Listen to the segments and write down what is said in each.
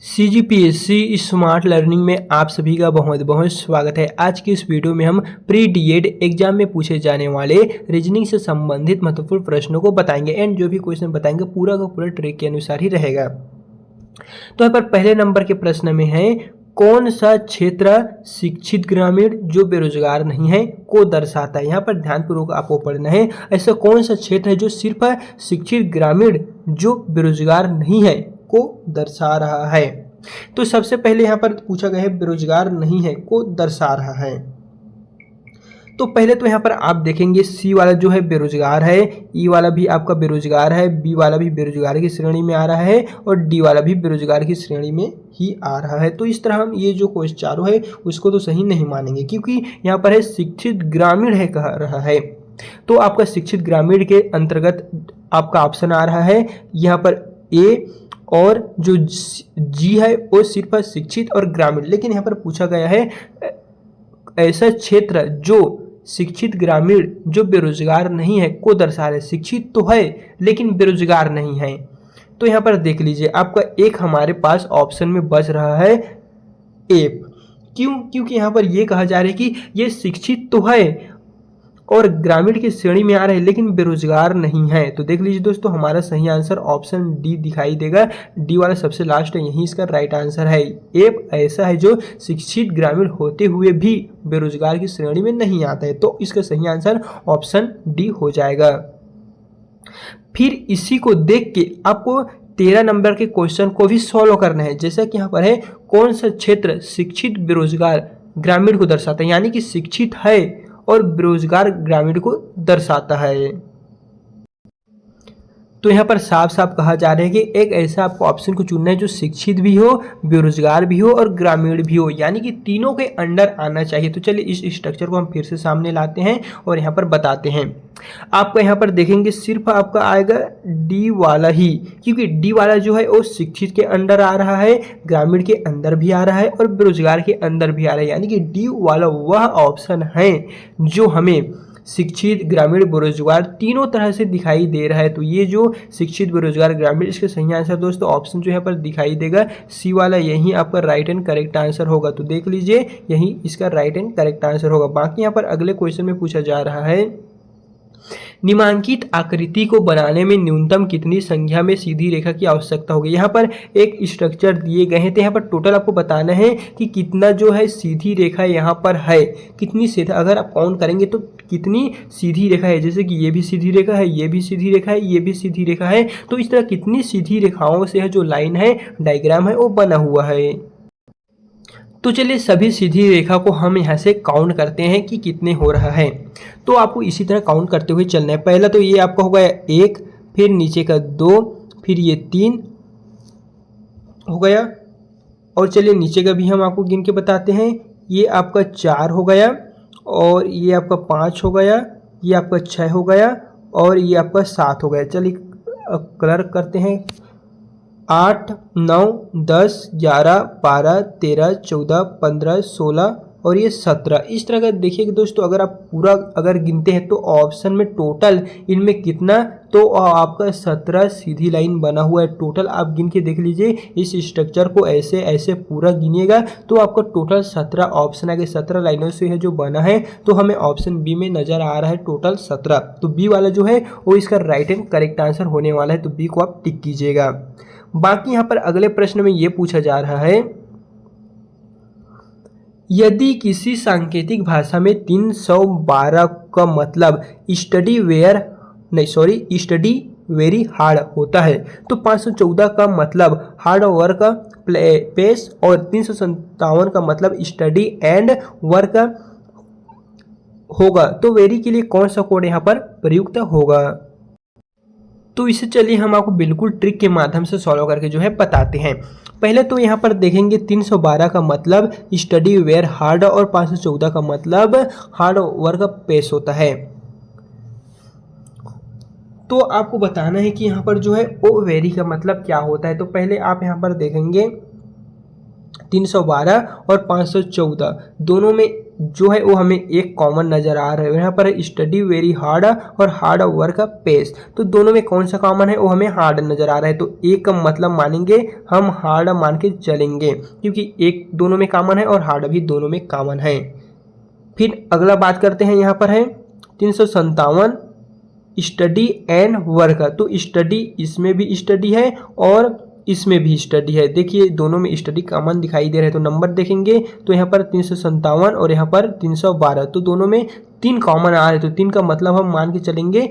CGPSC smart learning में आप सभी का बहुत बहुत स्वागत है। आज की इस वीडियो में हम प्री डीएड एग्जाम में पूछे जाने वाले रीजनिंग से संबंधित महत्वपूर्ण प्रश्नों को बताएंगे एंड जो भी क्वेश्चन बताएंगे पूरा का पूरा ट्रिक के अनुसार ही रहेगा। तो यहाँ पर पहले नंबर के प्रश्न में है, कौन सा क्षेत्र शिक्षित ग्रामीण जो बेरोजगार नहीं है को दर्शाता है। यहाँ पर ध्यानपूर्वक आपको पढ़ना है, ऐसा कौन सा क्षेत्र है जो सिर्फ शिक्षित ग्रामीण जो बेरोजगार नहीं है को दर्शा रहा है। तो सबसे पहले यहाँ पर पूछा गया है बेरोजगार नहीं है को दर्शा रहा है। तो पहले तो यहाँ पर आप देखेंगे सी वाला जो है बेरोजगार है, ई वाला भी आपका बेरोजगार है, बी वाला भी बेरोजगार की श्रेणी में आ रहा है और डी वाला भी बेरोजगार की श्रेणी में ही आ रहा है। तो इस तरह हम ये जो क्वेश्चन चारों है उसको तो सही नहीं मानेंगे, क्योंकि यहाँ पर है शिक्षित ग्रामीण है कह रहा है। तो आपका शिक्षित ग्रामीण के अंतर्गत आपका ऑप्शन आ रहा है यहाँ पर ए, और जो जी है वो सिर्फ शिक्षित और ग्रामीण। लेकिन यहाँ पर पूछा गया है ऐसा क्षेत्र जो शिक्षित ग्रामीण जो बेरोजगार नहीं है को दर्शा रहे। शिक्षित तो है लेकिन बेरोजगार नहीं है। तो यहाँ पर देख लीजिए आपका एक हमारे पास ऑप्शन में बच रहा है ए। क्यों? क्योंकि यहाँ पर ये कहा जा रहा है कि ये शिक्षित तो है और ग्रामीण की श्रेणी में आ रहे हैं लेकिन बेरोजगार नहीं है। तो देख लीजिए दोस्तों, हमारा सही आंसर ऑप्शन डी दिखाई देगा। डी वाला सबसे लास्ट है, यही इसका राइट आंसर है। ए ऐसा है जो शिक्षित ग्रामीण होते हुए भी बेरोजगार की श्रेणी में नहीं आता है। तो इसका सही आंसर ऑप्शन डी हो जाएगा। फिर इसी को देख के आपको 13 नंबर के क्वेश्चन को भी सॉल्व करना है। जैसा कि यहाँ पर है, कौन सा क्षेत्र शिक्षित बेरोजगार ग्रामीण को दर्शाता है, यानी कि शिक्षित है और बेरोजगार ग्रामीण को दर्शाता है। तो यहाँ पर साफ साफ कहा जा रहा है कि एक ऐसा आपको ऑप्शन को चुनना है जो शिक्षित भी हो, बेरोजगार भी हो और ग्रामीण भी हो, यानी कि तीनों के अंडर आना चाहिए। तो चलिए इस स्ट्रक्चर को हम फिर से सामने लाते हैं और यहाँ पर बताते हैं। आपका यहाँ पर देखेंगे सिर्फ आपका आएगा डी वाला ही, क्योंकि डी वाला जो है वो शिक्षित के अंडर आ रहा है, ग्रामीण के अंदर भी आ रहा है और बेरोजगार के अंदर भी आ रहा है। यानी कि डी वाला वह ऑप्शन है जो हमें शिक्षित ग्रामीण बेरोजगार तीनों तरह से दिखाई दे रहा है। तो ये जो शिक्षित बेरोजगार ग्रामीण, इसका सही आंसर दोस्तों ऑप्शन जो यहाँ पर दिखाई देगा सी वाला, यही आपका राइट एंड करेक्ट आंसर होगा। तो देख लीजिए यही इसका राइट एंड करेक्ट आंसर होगा। बाकी यहाँ पर अगले क्वेश्चन में पूछा जा रहा है, निम्नांकित आकृति को बनाने में न्यूनतम कितनी संख्या में सीधी रेखा की आवश्यकता होगी। यहाँ पर एक स्ट्रक्चर दिए गए हैं, तो यहाँ पर टोटल आपको बताना है कि कितना जो है सीधी रेखा यहाँ पर है, कितनी सीधा, अगर आप काउंट करेंगे तो कितनी सीधी रेखा है। जैसे कि ये भी सीधी रेखा है, ये भी सीधी रेखा है, ये भी सीधी रेखा है। तो इस तरह कितनी सीधी रेखाओं से जो लाइन है, डायग्राम है, वो बना हुआ है। तो चलिए सभी सीधी रेखा को हम यहाँ से काउंट करते हैं कि कितने हो रहा है। तो आपको इसी तरह काउंट करते हुए चलना है। पहला तो ये आपका हो गया 1, फिर नीचे का 2, फिर ये 3 हो गया, और चलिए नीचे का भी हम आपको गिन के बताते हैं। ये आपका 4 हो गया, और ये आपका 5 हो गया, ये आपका 6 हो गया, और ये आपका 7 हो गया। चलिए कलर करते हैं। 8, 9, 10, 11, 12, 13, 14, 15, 16 और ये 17। इस तरह का देखिए दोस्तों, अगर आप पूरा अगर गिनते हैं तो ऑप्शन में टोटल इनमें कितना, तो आपका 17 सीधी लाइन बना हुआ है। टोटल आप गिन के देख लीजिए, इस स्ट्रक्चर को ऐसे ऐसे पूरा गिनिएगा तो आपका टोटल 17 ऑप्शन आ गए। 17 लाइनों से है जो बना है, तो हमें ऑप्शन बी में नजर आ रहा है टोटल 17। तो बी वाला जो है वो इसका राइट एंड करेक्ट आंसर होने वाला है। तो बी को आप टिक कीजिएगा। बाकी यहाँ पर अगले प्रश्न में ये पूछा जा रहा है, यदि किसी सांकेतिक भाषा में 312 का मतलब स्टडी वेरी हार्ड होता है, तो 514 का मतलब हार्ड वर्क पेस और 357 का मतलब स्टडी एंड वर्क होगा। तो वेरी के लिए कौन सा कोड यहाँ पर प्रयुक्त होगा। तो इसे चलिए हम आपको बिल्कुल ट्रिक के माध्यम से सॉल्व करके जो है बताते हैं। पहले तो यहाँ पर देखेंगे 312 का मतलब स्टडी वेयर हार्ड और 514 का मतलब हार्ड वर्क पेश होता है। तो आपको बताना है कि यहाँ पर जो है ओ वेरी का मतलब क्या होता है। तो पहले आप यहाँ पर देखेंगे 312 और 514 दोनों में जो है वो हमें एक कॉमन नजर आ रहा है। यहाँ पर स्टडी वेरी हार्ड और हार्ड वर्क पेस, तो दोनों में कौन सा कॉमन है, वो हमें हार्ड नजर आ रहा है। तो एक का मतलब मानेंगे हम हार्ड मान के चलेंगे, क्योंकि एक दोनों में कॉमन है और हार्ड भी दोनों में कॉमन है। फिर अगला बात करते हैं, यहाँ पर है 357 स्टडी एंड वर्क, तो स्टडी इसमें भी स्टडी है और इसमें भी स्टडी है। देखिए दोनों में स्टडी कॉमन दिखाई दे रहे हैं, तो नंबर देखेंगे तो यहाँ पर 357 और यहाँ पर 312, तो दोनों में 3 कॉमन आ रहे हैं। तो 3 का मतलब हम मान के चलेंगे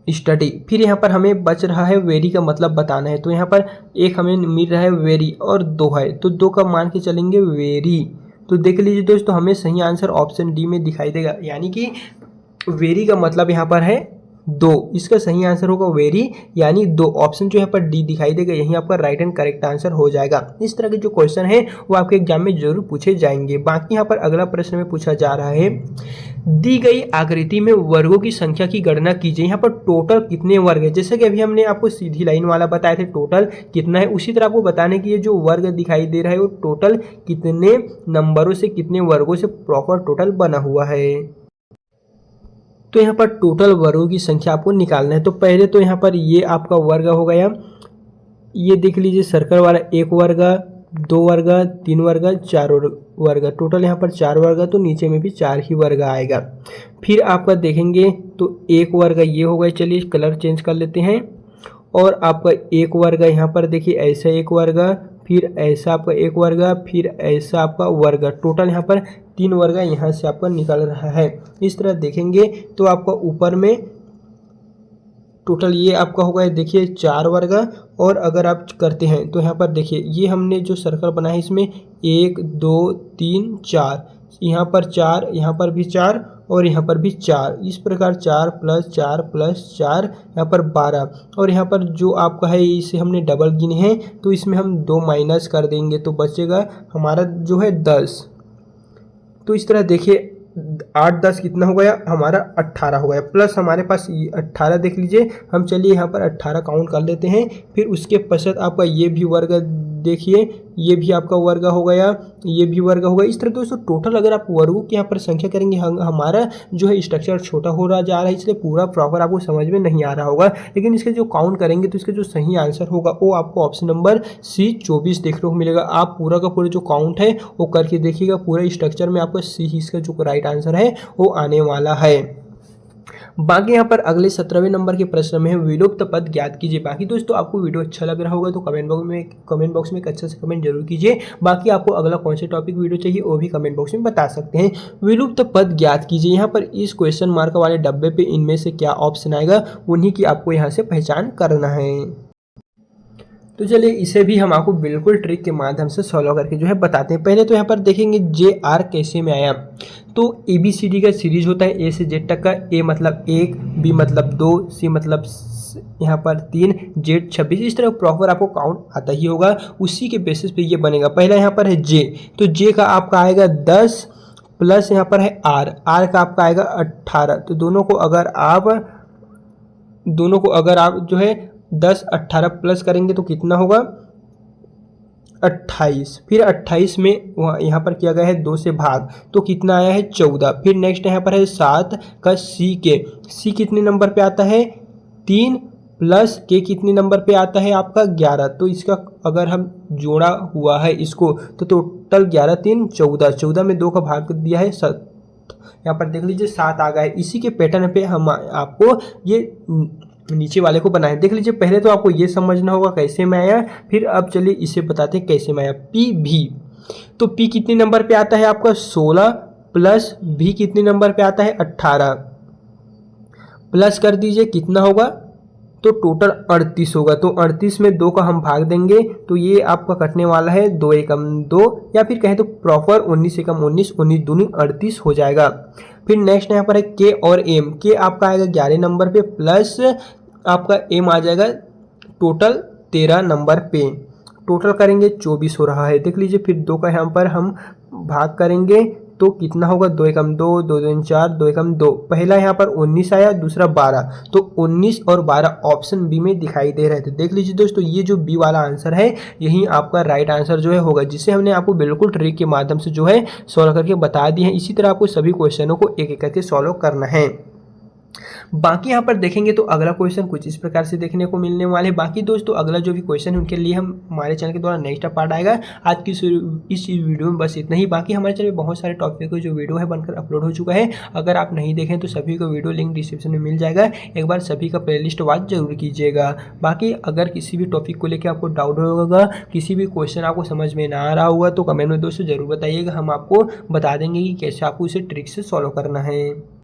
स्टडी। फिर यहाँ पर हमें बच रहा है वेरी का मतलब बताना है, तो यहाँ पर एक हमें मिल रहा है वेरी और 2 है, तो 2 का मान के चलेंगे वेरी। तो देख लीजिए दोस्तों, हमें सही आंसर ऑप्शन डी में दिखाई देगा, यानी कि वेरी का मतलब यहाँ पर है 2, इसका सही आंसर होगा वेरी, यानी 2। ऑप्शन जो यहाँ पर डी दिखाई देगा, यही आपका राइट एंड करेक्ट आंसर हो जाएगा। इस तरह के जो क्वेश्चन है वो आपके एग्जाम में जरूर पूछे जाएंगे। बाकी यहाँ पर अगला प्रश्न में पूछा जा रहा है, दी गई आकृति में वर्गों की संख्या की गणना कीजिए। यहाँ पर टोटल कितने वर्ग है, जैसे कि अभी हमने आपको सीधी लाइन वाला बताया था टोटल कितना है, उसी तरह आपको बताने की ये जो वर्ग दिखाई दे रहा है वो टोटल कितने नंबरों से, कितने वर्गों से प्रॉपर टोटल बना हुआ है। तो यहाँ पर टोटल वर्गों की संख्या आपको निकालना है। तो पहले तो यहाँ पर ये आपका वर्ग हो गया, ये देख लीजिए सर्कल वाला 1 वर्ग, 2 वर्ग, 3 वर्ग, 4 वर्ग, टोटल यहाँ पर 4 वर्ग, तो नीचे में भी 4 ही वर्ग आएगा। फिर आपका देखेंगे तो 1 वर्ग ये हो गया, चलिए कलर चेंज कर लेते हैं, और आपका 1 वर्ग यहाँ पर देखिए ऐसा 1 वर्ग, फिर ऐसा आपका 1 वर्ग, फिर ऐसा आपका वर्ग, टोटल यहाँ पर 3 वर्ग यहाँ से आपका निकल रहा है। इस तरह देखेंगे तो आपका ऊपर में टोटल ये आपका होगा देखिए 4 वर्ग, और अगर आप करते हैं तो यहाँ पर देखिए ये हमने जो सर्कल बनाया है इसमें 1 2 3 4, यहाँ पर 4, यहाँ पर भी 4 और यहाँ पर भी 4, इस प्रकार 4 + 4 + 4 यहाँ पर 12, और यहाँ पर जो आपका है इसे हमने डबल गिने हैं तो इसमें हम 2 माइनस कर देंगे तो बचेगा हमारा जो है 10। तो इस तरह देखिए 8 10 कितना हो गया हमारा 18 हो गया, प्लस हमारे पास ये 18 देख लीजिए, हम चलिए यहाँ पर 18 काउंट कर लेते हैं। फिर उसके पश्चात आपका ये भी वर्ग देखिए, ये भी आपका वर्ग हो गया, ये भी वर्ग हो गया। इस तरह दोस्तों टोटल अगर आप वर्गों की यहाँ पर संख्या करेंगे, हमारा जो है स्ट्रक्चर छोटा हो रहा जा रहा है, इसलिए पूरा प्रॉपर आपको समझ में नहीं आ रहा होगा, लेकिन इसके जो काउंट करेंगे तो इसका जो सही आंसर होगा वो आपको ऑप्शन नंबर सी 24 देखने को मिलेगा। आप पूरा का पूरा जो काउंट है वो करके देखिएगा, पूरे स्ट्रक्चर में आपको सी इसका जो राइट आंसर है वो आने वाला है। बाकी यहाँ पर अगले 17वें नंबर के प्रश्न में है विलुप्त पद ज्ञात कीजिए। बाकी दोस्तों आपको वीडियो अच्छा लग रहा होगा तो कमेंट बॉक्स में एक अच्छा से कमेंट जरूर कीजिए। बाकी आपको अगला कौन से टॉपिक वीडियो चाहिए वो भी कमेंट बॉक्स में बता सकते हैं। विलुप्त पद ज्ञात कीजिए, यहाँ पर इस क्वेश्चन मार्क वाले डब्बे पे इनमें से क्या ऑप्शन आएगा उन्हीं की आपको यहाँ से पहचान करना है। तो चलिए इसे भी हम आपको बिल्कुल ट्रिक के माध्यम से सॉल्व करके जो है बताते हैं। पहले तो यहाँ पर देखेंगे JR कैसे में आया, तो ABCD का सीरीज होता है A से Z तक का, A मतलब 1, B मतलब 2, C मतलब यहाँ पर 3, Z 26, इस तरह प्रॉपर आपको काउंट आता ही होगा, उसी के बेसिस पे ये बनेगा। पहला यहाँ पर है J, तो J का आपका आएगा 10 प्लस यहाँ पर है R का आपका आएगा 18। तो दोनों को अगर आप जो है 10 18 प्लस करेंगे तो कितना होगा 28। फिर 28 में यहाँ पर किया गया है 2 से भाग, तो कितना आया है 14। फिर नेक्स्ट यहाँ पर है 7 का C कितने नंबर पे आता है 3 प्लस K कितने नंबर पे आता है आपका 11। तो इसका अगर हम जोड़ा हुआ है इसको तो टोटल 11 3 14 में 2 का भाग दिया है 7, यहाँ पर देख लीजिए 7 आ गया है। इसी के पैटर्न पे हम आपको ये नीचे वाले को बनाए। देख लीजिए पहले तो आपको ये समझना होगा कैसे में आया, फिर अब चलिए इसे बताते हैं कैसे में आया। PV, तो P कितने नंबर पे आता है आपका 16 प्लस V कितने नंबर पे आता है 18, प्लस कर दीजिए कितना होगा तो टोटल 38 होगा। तो 38 में 2 का हम भाग देंगे तो ये आपका कटने वाला है 2 एकम 2, या फिर कहें तो प्रॉपर 19 एकम 19 19 दूनी 38 हो जाएगा। फिर नेक्स्ट यहाँ पर है K और M, K आपका आएगा 11 नंबर पे, प्लस आपका M आ जाएगा टोटल 13 नंबर पे, टोटल करेंगे 24 हो रहा है। देख लीजिए फिर 2 का यहाँ पर हम भाग करेंगे तो कितना होगा, 2 एकम 2, 2 दूनी 4, 2 एकम 2। पहला यहाँ पर 19 आया, दूसरा 12, तो 19 और 12 ऑप्शन बी में दिखाई दे रहे थे। देख लीजिए दोस्तों, ये जो बी वाला आंसर है यही आपका राइट आंसर जो है होगा, जिसे हमने आपको बिल्कुल ट्रिक के माध्यम से जो है सॉल्व करके बता दिए हैं। इसी तरह आपको सभी क्वेश्चनों को एक एक करके सॉल्व करना है। बाकी यहाँ पर देखेंगे तो अगला क्वेश्चन कुछ इस प्रकार से देखने को मिलने वाले। बाकी दोस्तों अगला जो भी क्वेश्चन है उनके लिए हम हमारे चैनल के द्वारा नेक्स्ट पार्ट आएगा। आज की इस वीडियो में बस इतना ही। बाकी हमारे चैनल में बहुत सारे टॉपिक को जो वीडियो है बनकर अपलोड हो चुका है, अगर आप नहीं देखें तो सभी को वीडियो लिंक डिस्क्रिप्शन में मिल जाएगा। एक बार सभी का प्लेलिस्ट वॉच जरूर कीजिएगा। बाकी अगर किसी भी टॉपिक को लेकर आपको डाउट होगा, किसी भी क्वेश्चन आपको समझ में ना आ रहा होगा, तो कमेंट में दोस्तों जरूर बताइएगा, हम आपको बता देंगे कि कैसे आपको इसे ट्रिक से सॉल्व करना है।